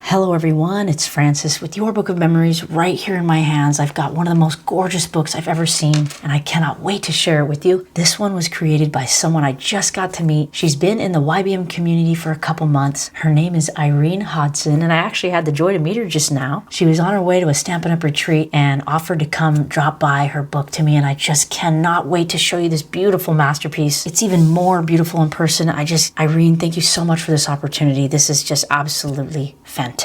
Hello everyone, it's Francis with Your Book of Memories right here in my hands. I've got one of the most gorgeous books I've ever seen, and I cannot wait to share it with you. This one was created by someone I just got to meet. She's been in the YBM community for a couple months. Her name is Irene Hodson, and I actually had the joy to meet her just now. She was on her way to a Stampin' Up! Retreat and offered to come drop by her book to me, and I just cannot wait to show you this beautiful masterpiece. It's even more beautiful in person. Irene, thank you so much for this opportunity. This is just absolutely fantastic.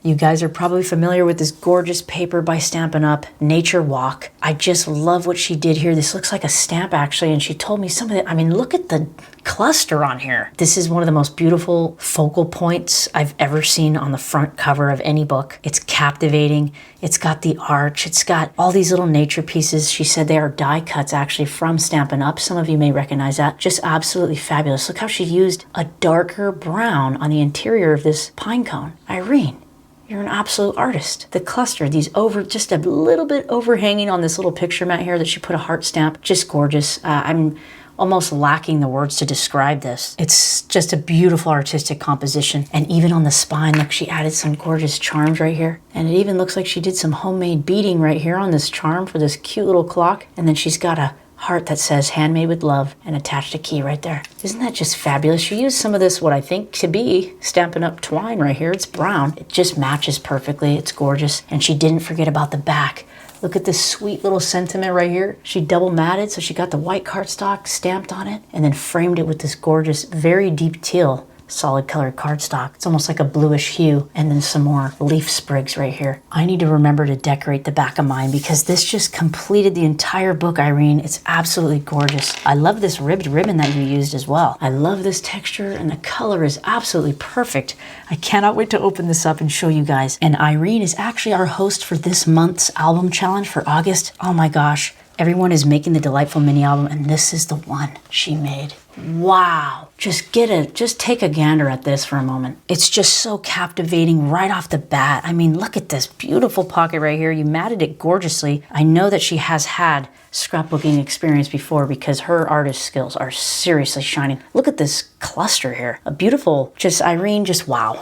You guys are probably familiar with this gorgeous paper by Stampin' Up! Nature Walk. I just love what she did here. This looks like a stamp actually, and she told me some of it. I mean, look at the cluster on here. This is one of the most beautiful focal points I've ever seen on the front cover of any book. It's captivating. It's got the arch. It's got all these little nature pieces. She said they are die cuts actually from Stampin' Up! Some of you may recognize that. Just absolutely fabulous. Look how she used a darker brown on the interior of this pine cone. Irene, you're an absolute artist. The cluster, these just a little bit overhanging on this little picture mat here that she put a heart stamp, just gorgeous. I'm almost lacking the words to describe this. It's just a beautiful artistic composition. And even on the spine, look, she added some gorgeous charms right here. And it even looks like she did some homemade beading right here on this charm for this cute little clock. And then she's got a heart that says handmade with love and attached a key right there. Isn't that just fabulous? She used some of this, what I think to be Stampin' Up! Twine right here. It's brown. It just matches perfectly. It's gorgeous. And she didn't forget about the back. Look at this sweet little sentiment right here. She double matted, so she got the white cardstock stamped on it and then framed it with this gorgeous, very deep teal solid colored cardstock. It's almost like a bluish hue, and then some more leaf sprigs right here. I need to remember to decorate the back of mine because this just completed the entire book, Irene. It's absolutely gorgeous. I love this ribbed ribbon that you used as well. I love this texture, and the color is absolutely perfect. I cannot wait to open this up and show you guys. And Irene is actually our host for this month's album challenge for August. Oh my gosh. Everyone is making the delightful mini album, and this is the one she made. Wow. Just take a gander at this for a moment. It's just so captivating right off the bat. I mean, look at this beautiful pocket right here. You matted it gorgeously. I know that she has had scrapbooking experience before because her artist skills are seriously shining. Look at this cluster here. A beautiful, Irene, wow.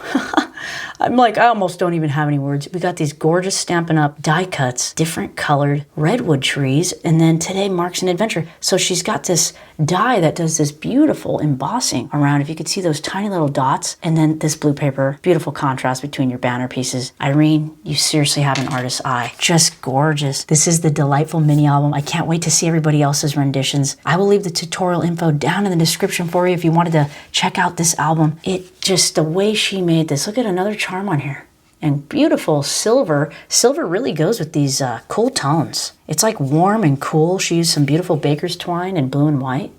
I'm like, I almost don't even have any words. We got these gorgeous Stampin' Up! Die cuts, different colored redwood trees, and then today marks an adventure. So she's got this die that does this beautiful embossing around, if you could see those tiny little dots, and then this blue paper, beautiful contrast between your banner pieces. Irene, you seriously have an artist's eye. Just gorgeous. This is the delightful mini album. I can't wait to see everybody else's renditions. I will leave the tutorial info down in the description for you if you wanted to check out this album. The way she made this. Look at another charm on here. And beautiful silver. Silver really goes with these cool tones. It's like warm and cool. She used some beautiful baker's twine in blue and white.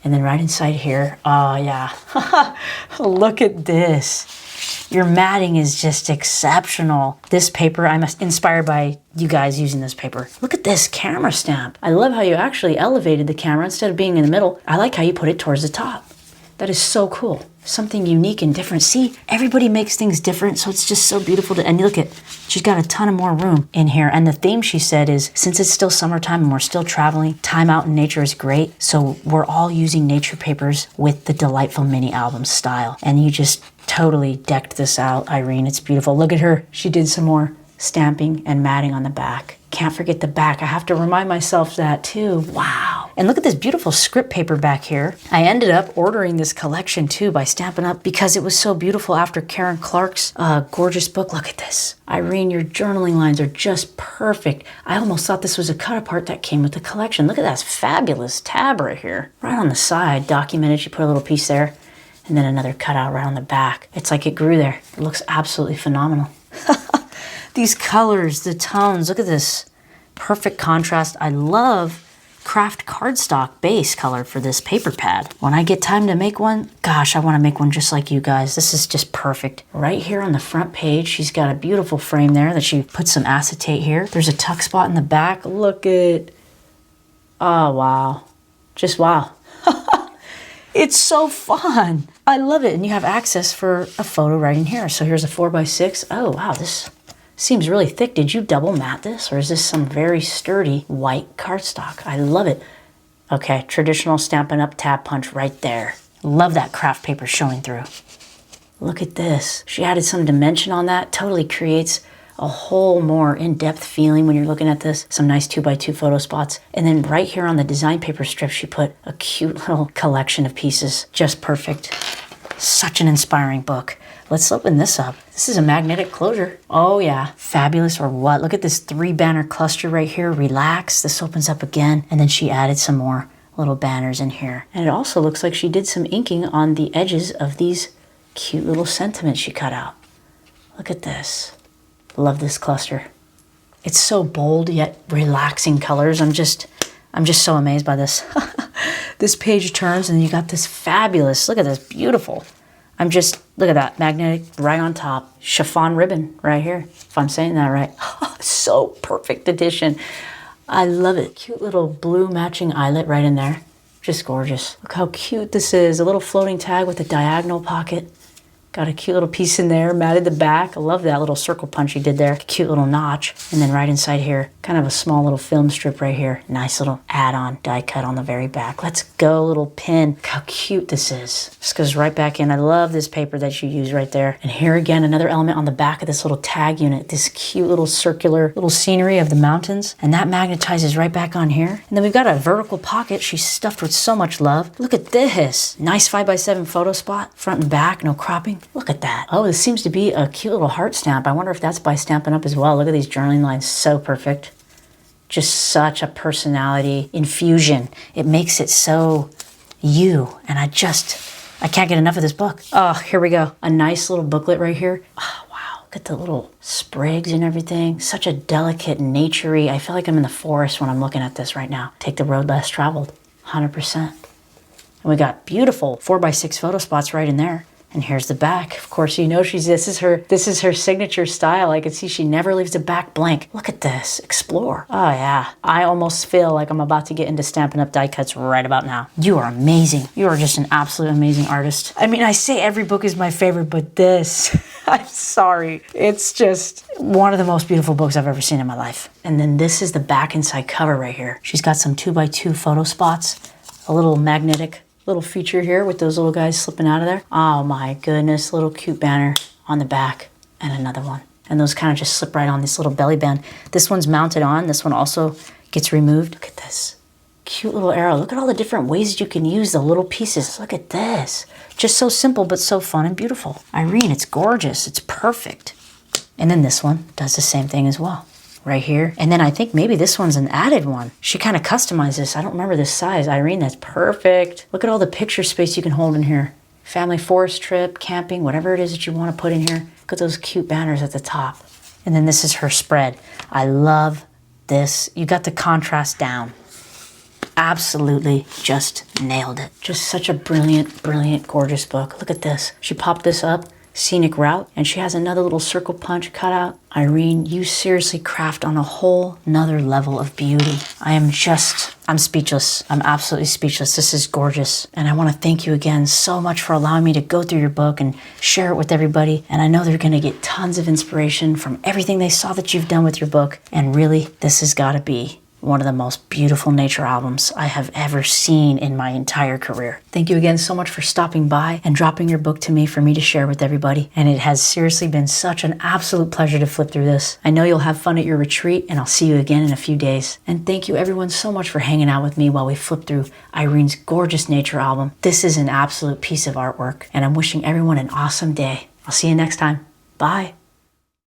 And then right inside here, oh yeah. Look at this. Your matting is just exceptional. This paper, I'm inspired by you guys using this paper. Look at this camera stamp. I love how you actually elevated the camera instead of being in the middle. I like how you put it towards the top. That is so cool. Something unique and different. See, everybody makes things different, so it's just so beautiful to, and look at, she's got a ton of more room in here. And the theme, she said, is since it's still summertime and we're still traveling, time out in nature is great. So we're all using nature papers with the delightful mini album style. And you just totally decked this out, Irene. It's beautiful. Look at her. She did some more stamping and matting on the back. Can't forget the back. I have to remind myself that too. Wow. And look at this beautiful script paper back here. I ended up ordering this collection too by Stampin' Up! Because it was so beautiful after Karen Clark's gorgeous book. Look at this. Irene, your journaling lines are just perfect. I almost thought this was a cut apart that came with the collection. Look at that fabulous tab right here. Right on the side, documented. She put a little piece there and then another cutout right on the back. It's like it grew there. It looks absolutely phenomenal. These colors, the tones, look at this perfect contrast. I love craft cardstock base color for this paper pad. When I get time to make one, gosh, I want to make one just like you guys. This is just perfect. Right here on the front page, she's got a beautiful frame there that she put some acetate here. There's a tuck spot in the back. Look at, oh, wow. Just wow. It's so fun. I love it. And you have access for a photo right in here. So here's a 4x6. Oh, wow, this seems really thick. Did you double mat this, or is this some very sturdy white cardstock? I love it. Okay, traditional Stampin' Up! Tab punch right there. Love that craft paper showing through. Look at this. She added some dimension on that. Totally creates a whole more in-depth feeling when you're looking at this. Some nice 2x2 photo spots. And then right here on the design paper strip, she put a cute little collection of pieces. Just perfect. Such an inspiring book. Let's open this up. This is a magnetic closure. Oh yeah, fabulous or what? Look at this 3-banner cluster right here. Relax. This opens up again. And then she added some more little banners in here. And it also looks like she did some inking on the edges of these cute little sentiments she cut out. Look at this. Love this cluster. It's so bold yet relaxing colors. I'm just so amazed by this. This page turns and you got this fabulous, look at this, beautiful. Look at that, magnetic right on top. Chiffon ribbon right here, if I'm saying that right. So perfect addition. I love it. Cute little blue matching eyelet right in there. Just gorgeous. Look how cute this is. A little floating tag with a diagonal pocket. Got a cute little piece in there, matted the back. I love that little circle punch you did there. Cute little notch. And then right inside here, kind of a small little film strip right here. Nice little add-on die cut on the very back. Let's go, little pin. Look how cute this is. Just goes right back in. I love this paper that you use right there. And here again, another element on the back of this little tag unit. This cute little circular little scenery of the mountains. And that magnetizes right back on here. And then we've got a vertical pocket she's stuffed with so much love. Look at this. Nice 5x7 photo spot. Front and back, no cropping. Look at that. Oh, this seems to be a cute little heart stamp. I wonder if that's by Stampin' Up as well. Look at these journaling lines. So perfect. Just such a personality infusion. It makes it so you. And I can't get enough of this book. Oh, here we go. A nice little booklet right here. Oh, wow. Look at the little sprigs and everything. Such a delicate, naturey. I feel like I'm in the forest when I'm looking at this right now. Take the road less traveled. 100%. And we got beautiful 4x6 photo spots right in there. And here's the back. Of course, you know this is her signature style. I can see she never leaves the back blank. Look at this. Explore. Oh yeah. I almost feel like I'm about to get into Stampin' Up die cuts right about now. You are amazing. You are just an absolute amazing artist. I mean, I say every book is my favorite, but this, I'm sorry. It's just one of the most beautiful books I've ever seen in my life. And then this is the back inside cover right here. She's got some 2x2 photo spots, a little magnetic little feature here with those little guys slipping out of there. Oh my goodness, little cute banner on the back and another one. And those kind of just slip right on this little belly band. This one's mounted on. This one also gets removed. Look at this. Cute little arrow. Look at all the different ways that you can use the little pieces. Look at this. Just so simple, but so fun and beautiful. Irene, it's gorgeous. It's perfect. And then this one does the same thing as well. Right here. And then I think maybe this one's an added one. She kind of customized this. I don't remember this size. Irene, that's perfect. Look at all the picture space you can hold in here. Family forest trip, camping, whatever it is that you want to put in here. Look at those cute banners at the top. And then this is her spread. I love this. You got the contrast down. Absolutely just nailed it. Just such a brilliant, brilliant, gorgeous book. Look at this. She popped this up. Scenic route, and she has another little circle punch cut out. Irene, you seriously craft on a whole nother level of beauty. I'm speechless. I'm absolutely speechless. This is gorgeous. And I want to thank you again so much for allowing me to go through your book and share it with everybody. And I know they're going to get tons of inspiration from everything they saw that you've done with your book. And really, this has got to be one of the most beautiful nature albums I have ever seen in my entire career. Thank you again so much for stopping by and dropping your book to me for me to share with everybody. And it has seriously been such an absolute pleasure to flip through this. I know you'll have fun at your retreat, and I'll see you again in a few days. And thank you everyone so much for hanging out with me while we flip through Irene's gorgeous nature album. This is an absolute piece of artwork, and I'm wishing everyone an awesome day. I'll see you next time. Bye.